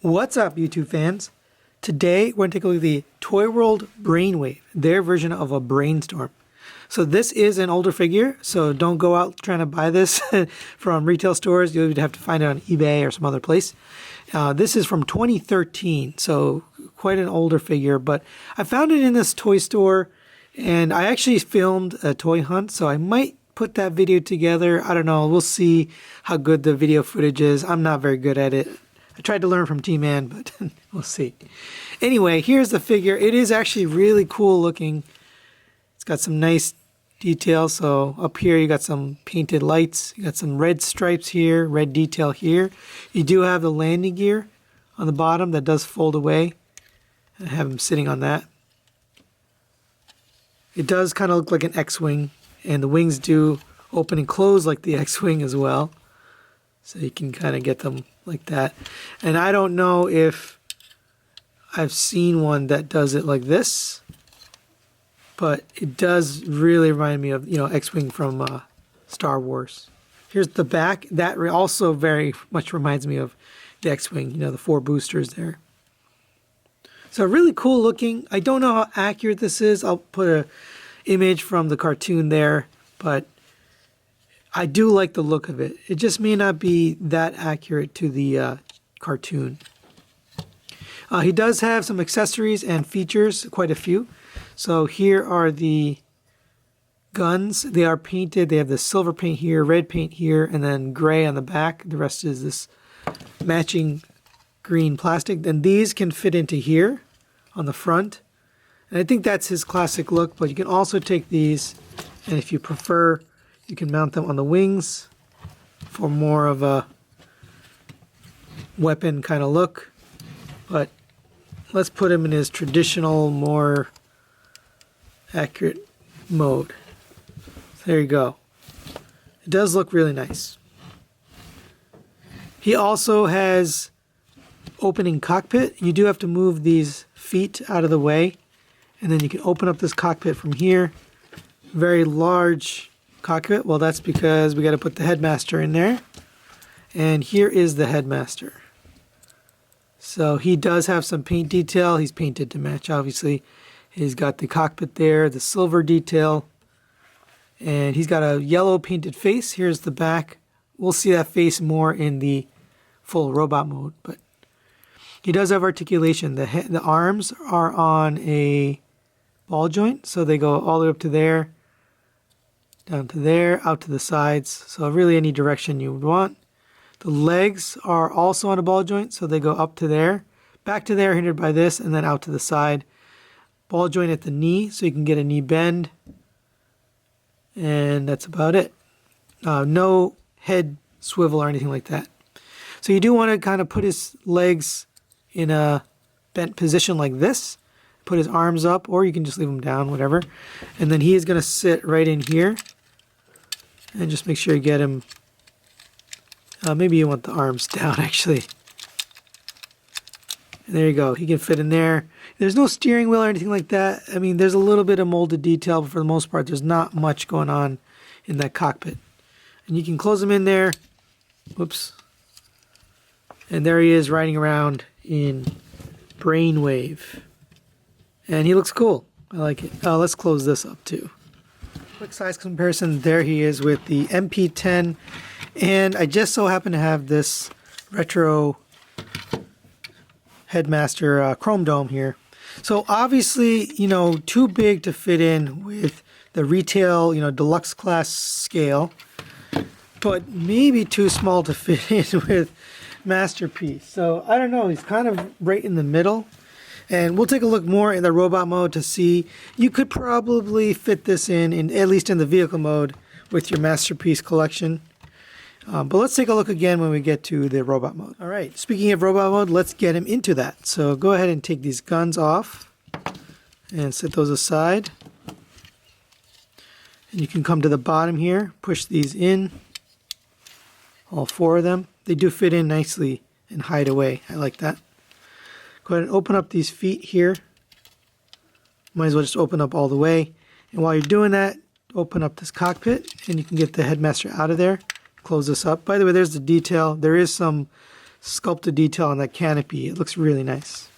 What's up, YouTube fans? Today, we're going to take a look at the Toyworld Brainwave, their version of a Brainstorm. So this is an older figure, so don't go out trying to buy this from retail stores. You'll have to find it on eBay or some other place. This is from 2013, so quite an older figure, but I found it in this toy store, and I actually filmed a toy hunt, so I might put that video together. I don't know, we'll see how good the video footage is. I'm not very good at it. I tried to learn from T-Man, but we'll see. Anyway, here's the figure. It is actually really cool looking. It's got some nice details. So up here you got some painted lights. You got some red stripes here, red detail here. You do have the landing gear on the bottom that does fold away. I have him sitting on that. It does kind of look like an X-Wing, and the wings do open and close like the X-Wing as well. So you can kind of get them like that. And I don't know if I've seen one that does it like this, but it does really remind me of, X-Wing from Star Wars. Here's the back. That also very much reminds me of the X-Wing, the 4 boosters there. So really cool looking. I don't know how accurate this is. I'll put an image from the cartoon there, but I do like the look of it. It just may not be that accurate to the cartoon. He does have some accessories and features, quite a few. So here are the guns. They are painted. They have the silver paint here, red paint here, and then gray on the back. The rest is this matching green plastic. Then these can fit into here on the front. And I think that's his classic look, but you can also take these, and if you prefer, you can mount them on the wings for more of a weapon kind of look. But let's put him in his traditional, more accurate mode. There you go. It does look really nice. He also has opening cockpit. You do have to move these feet out of the way, and then you can open up this cockpit from here. Very large cockpit. Well, that's because we got to put the Headmaster in there. And here is the Headmaster. So he does have some paint detail. He's painted to match, obviously. He's got the cockpit there, the silver detail. And he's got a yellow painted face. Here's the back. We'll see that face more in the full robot mode. But he does have articulation. The arms are on a ball joint. So they go all the way up to there, down to there, out to the sides. So really any direction you would want. The legs are also on a ball joint, so they go up to there, back to there, hindered by this, and then out to the side. Ball joint at the knee, so you can get a knee bend. And that's about it. No head swivel or anything like that. So you do want to kind of put his legs in a bent position like this. Put his arms up, or you can just leave them down, whatever. And then he is going to sit right in here. And just make sure you get him. Maybe you want the arms down, actually. And there you go. He can fit in there. There's no steering wheel or anything like that. I mean, there's a little bit of molded detail, but for the most part, there's not much going on in that cockpit. And you can close him in there. Whoops. And there he is riding around in Brainwave. And he looks cool. I like it. Let's close this up too. Quick size comparison. There he is with the MP10. And I just so happen to have this retro Headmaster chrome dome here. So obviously, too big to fit in with the retail, deluxe class scale. But maybe too small to fit in with Masterpiece. So I don't know. He's kind of right in the middle. And we'll take a look more in the robot mode to see. You could probably fit this in at least in the vehicle mode with your Masterpiece collection. But let's take a look again when we get to the robot mode. All right, speaking of robot mode, let's get him into that. So go ahead and take these guns off and set those aside. And you can come to the bottom here, push these in, all 4 of them. They do fit in nicely and hide away. I like that. Go ahead and open up these feet here. Might as well just open up all the way. And while you're doing that, open up this cockpit and you can get the Headmaster out of there. Close this up. By the way, there's the detail. There is some sculpted detail on that canopy. It looks really nice.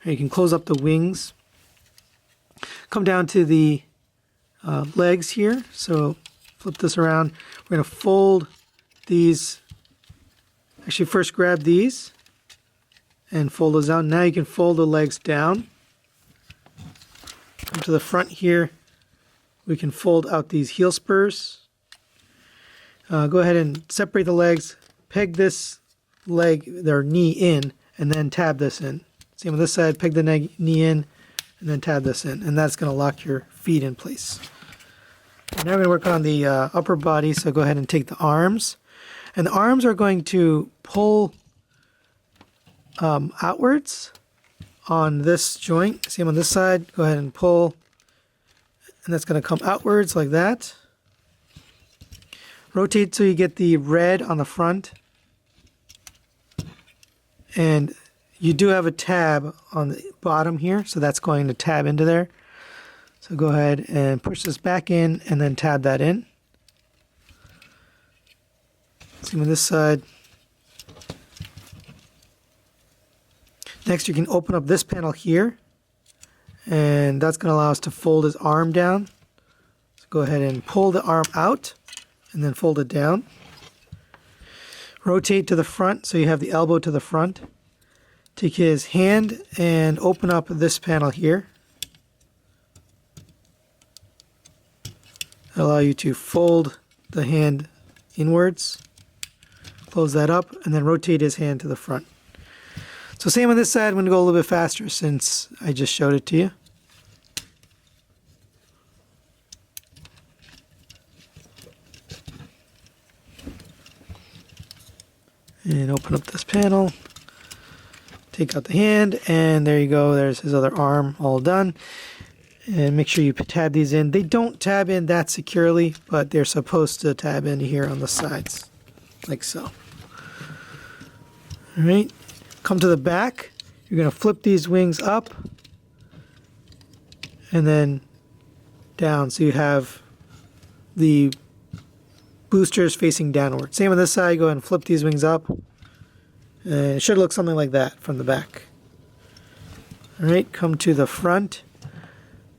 Right, you can close up the wings. Come down to the legs here. So flip this around. We're going to fold these. Actually, first grab these and fold those out. Now you can fold the legs down. Come to the front here. We can fold out these heel spurs. Go ahead and separate the legs. Peg this leg, their knee in, and then tab this in. Same on this side. Peg the knee in, and then tab this in. And that's going to lock your feet in place. And now we're going to work on the upper body. So go ahead and take the arms. And the arms are going to pull outwards on this joint. Same on this side. Go ahead and pull. And that's going to come outwards like that. Rotate so you get the red on the front. And you do have a tab on the bottom here, so that's going to tab into there. So go ahead and push this back in and then tab that in. Same on this side. Next, you can open up this panel here, and that's going to allow us to fold his arm down. So go ahead and pull the arm out and then fold it down. Rotate to the front so you have the elbow to the front. Take his hand and open up this panel here. That'll allow you to fold the hand inwards. Close that up and then rotate his hand to the front. So same on this side. I'm going to go a little bit faster since I just showed it to you. And open up this panel. Take out the hand, and there you go. There's his other arm all done. And make sure you tab these in. They don't tab in that securely, but they're supposed to tab in here on the sides, like so. All right. Come to the back. You're going to flip these wings up and then down. So you have the boosters facing downward. Same on this side. Go ahead and flip these wings up. And it should look something like that from the back. All right. Come to the front.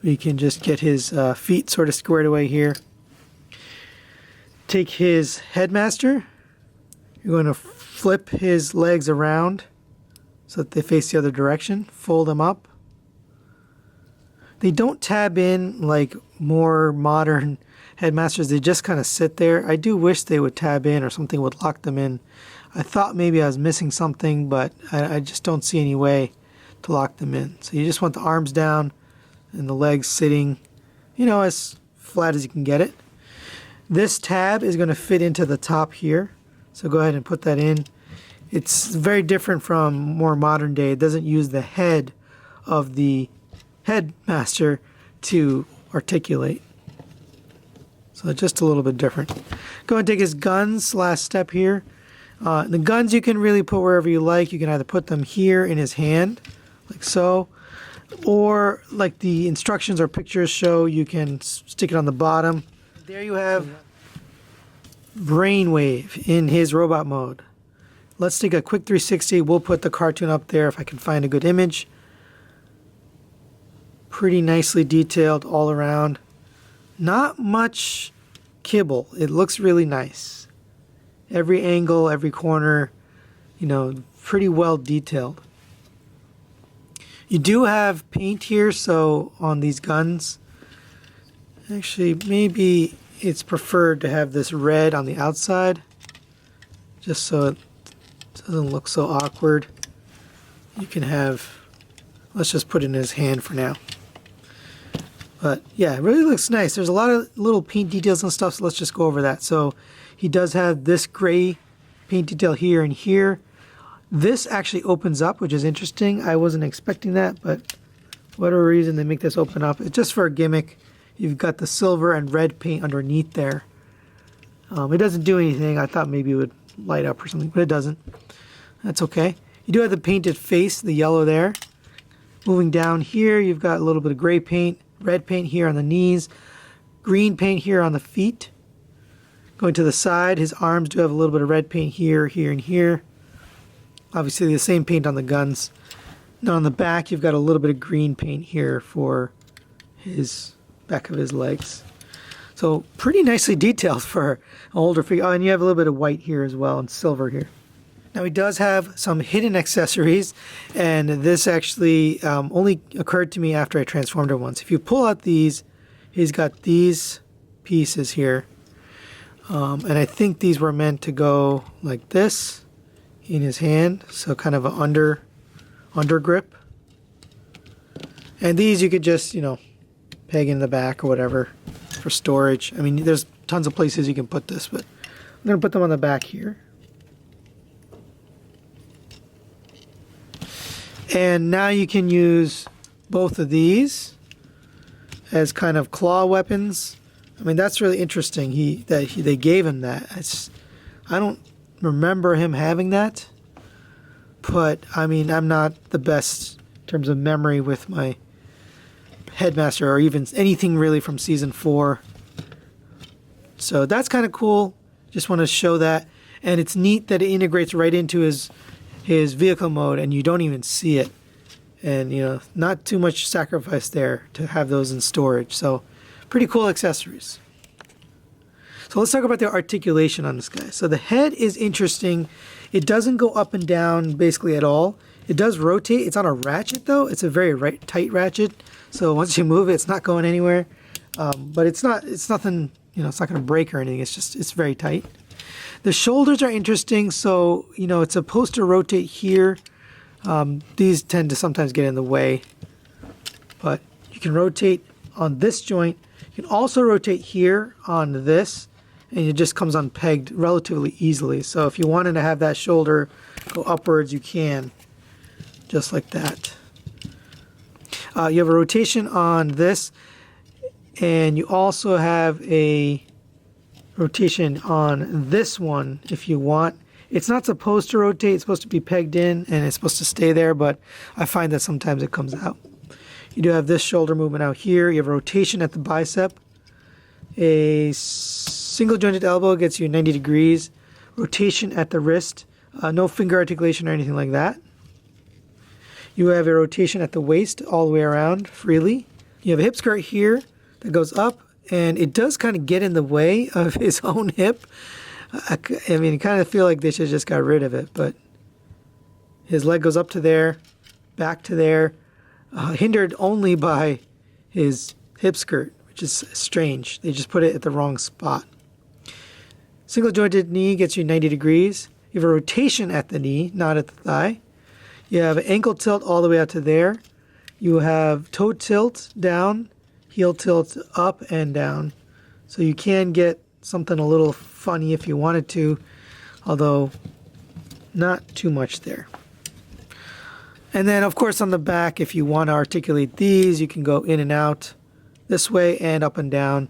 We can just get his feet sort of squared away here. Take his Headmaster. You're going to flip his legs around so that they face the other direction. Fold them up. They don't tab in like more modern Headmasters. They just kind of sit there. I do wish they would tab in or something would lock them in. I thought maybe I was missing something, but I just don't see any way to lock them in. So you just want the arms down and the legs sitting, you know, as flat as you can get it. This tab is going to fit into the top here. So go ahead and put that in. It's very different from more modern day. It doesn't use the head of the Headmaster to articulate. So just a little bit different. Go ahead and take his guns, last step here. The guns you can really put wherever you like. You can either put them here in his hand, like so, or like the instructions or pictures show, you can stick it on the bottom. There you have Brainwave in his robot mode. Let's take a quick 360. We'll put the cartoon up there if I can find a good image. Pretty nicely detailed all around. Not much kibble. It looks really nice. Every angle, every corner, you know, pretty well detailed. You do have paint here, so on these guns, actually maybe it's preferred to have this red on the outside, just so it doesn't look so awkward. You can have, let's just put it in his hand for now. But yeah, it really looks nice. There's a lot of little paint details and stuff, so let's just go over that. So he does have this gray paint detail here and here. This actually opens up, which is interesting. I wasn't expecting that, but for whatever reason they make this open up. It's just for a gimmick. You've got the silver and red paint underneath there. It doesn't do anything. I thought maybe it would light up or something, but it doesn't. That's okay. You do have the painted face, the yellow there. Moving down here, you've got a little bit of gray paint, red paint here on the knees, green paint here on the feet. Going to the side, his arms do have a little bit of red paint here, here, and here. obviously the same paint on the guns. Now on the back, you've got a little bit of green paint here for his back of his legs. So pretty nicely detailed for an older figure. Oh, and you have a little bit of white here as well and silver here. Now he does have some hidden accessories, and this actually only occurred to me after I transformed her once. If you pull out these, he's got these pieces here. And I think these were meant to go like this in his hand. So kind of an under grip. And these you could just, you know, peg in the back or whatever for storage. I mean, there's tons of places you can put this, but I'm going to put them on the back here. And now you can use both of these as kind of claw weapons. I mean, that's really interesting. They gave him that. I don't remember him having that, but I mean, I'm not the best in terms of memory with my Headmaster or even anything really from season 4. So that's kind of cool. Just want to show that, and it's neat that it integrates right into his vehicle mode, and you don't even see it. And you know, not too much sacrifice there to have those in storage. So pretty cool accessories. So let's talk about the articulation on this guy. So the head is interesting. It doesn't go up and down basically at all. It does rotate. It's on a ratchet though. It's a very tight ratchet. So once you move it, it's not going anywhere. But it's nothing, you know, it's not going to break or anything. It's very tight. The shoulders are interesting. So, you know, it's supposed to rotate here. These tend to sometimes get in the way, but you can rotate on this joint. You can also rotate here on this, and it just comes unpegged relatively easily. So if you wanted to have that shoulder go upwards, you can, just like that. You have a rotation on this, and you also have a rotation on this one if you want. It's not supposed to rotate. It's supposed to be pegged in, and it's supposed to stay there, but I find that sometimes it comes out. You do have this shoulder movement out here. You have a rotation at the bicep. A single jointed elbow gets you 90 degrees. Rotation at the wrist. No finger articulation or anything like that. You have a rotation at the waist all the way around freely. You have a hip skirt here that goes up, and it does kind of get in the way of his own hip. I mean, I kind of feel like they should have just got rid of it, but his leg goes up to there, back to there, hindered only by his hip skirt, which is strange. They just put it at the wrong spot. Single jointed knee gets you 90 degrees. You have a rotation at the knee, not at the thigh. You have an ankle tilt all the way out to there. You have toe tilt down, heel tilt up and down. So you can get something a little funny if you wanted to, although not too much there. And then of course on the back, if you want to articulate these, you can go in and out this way and up and down,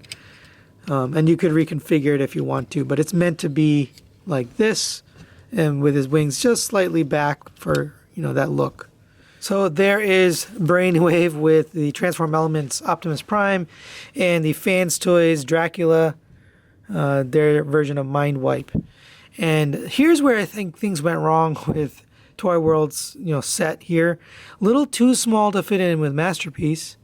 and you could reconfigure it if you want to, but it's meant to be like this, and with his wings just slightly back for, you know, that look. So there is Brainwave with the Transform Elements Optimus Prime and the Fans Toys Dracula, their version of Mind Wipe. And here's where I think things went wrong with Toyworld's, you know, set here. A little too small to fit in with Masterpiece,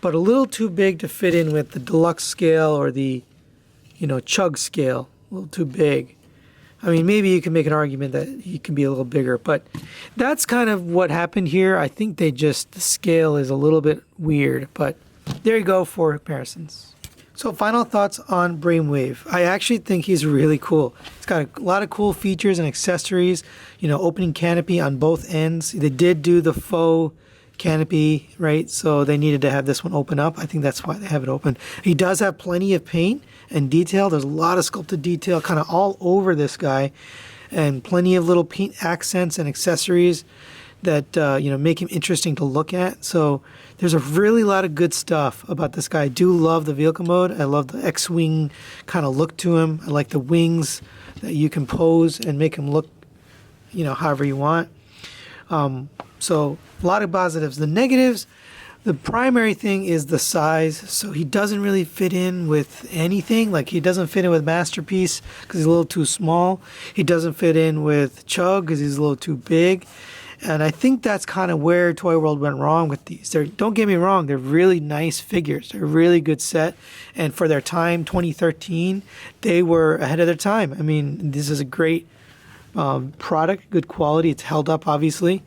but a little too big to fit in with the deluxe scale or the, you know, chug scale. A little too big. I mean, maybe you can make an argument that he can be a little bigger, but that's kind of what happened here. I think the scale is a little bit weird, but there you go for comparisons. So final thoughts on Brainwave. I actually think he's really cool. He's got a lot of cool features and accessories. You know, opening canopy on both ends. They did do the faux canopy, right? So they needed to have this one open up. I think that's why they have it open. He does have plenty of paint and detail. There's a lot of sculpted detail kind of all over this guy, and plenty of little paint accents and accessories that you know, make him interesting to look at. So there's a really lot of good stuff about this guy. I do love the vehicle mode. I love the X-Wing kind of look to him. I like the wings that you can pose and make him look, you know, however you want. So a lot of positives. The negatives, The primary thing is the size, so he doesn't really fit in with anything. Like, he doesn't fit in with Masterpiece because he's a little too small. He doesn't fit in with Chug because he's a little too big. And I think that's kind of where Toyworld went wrong with these. Don't get me wrong, they're really nice figures. They're a really good set. And for their time, 2013, they were ahead of their time. I mean, this is a great product, good quality. It's held up, obviously.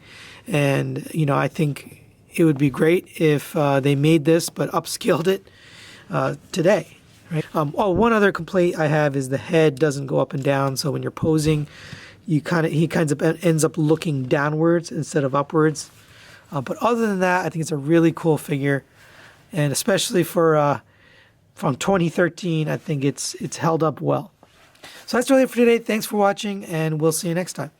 And, you know, I think it would be great if they made this but upscaled it today. Right? Oh, one other complaint I have is the head doesn't go up and down. So when you're posing, he kind of ends up looking downwards instead of upwards. But other than that, I think it's a really cool figure, and especially for from 2013, I think it's held up well. So that's really it for today. Thanks for watching, and we'll see you next time.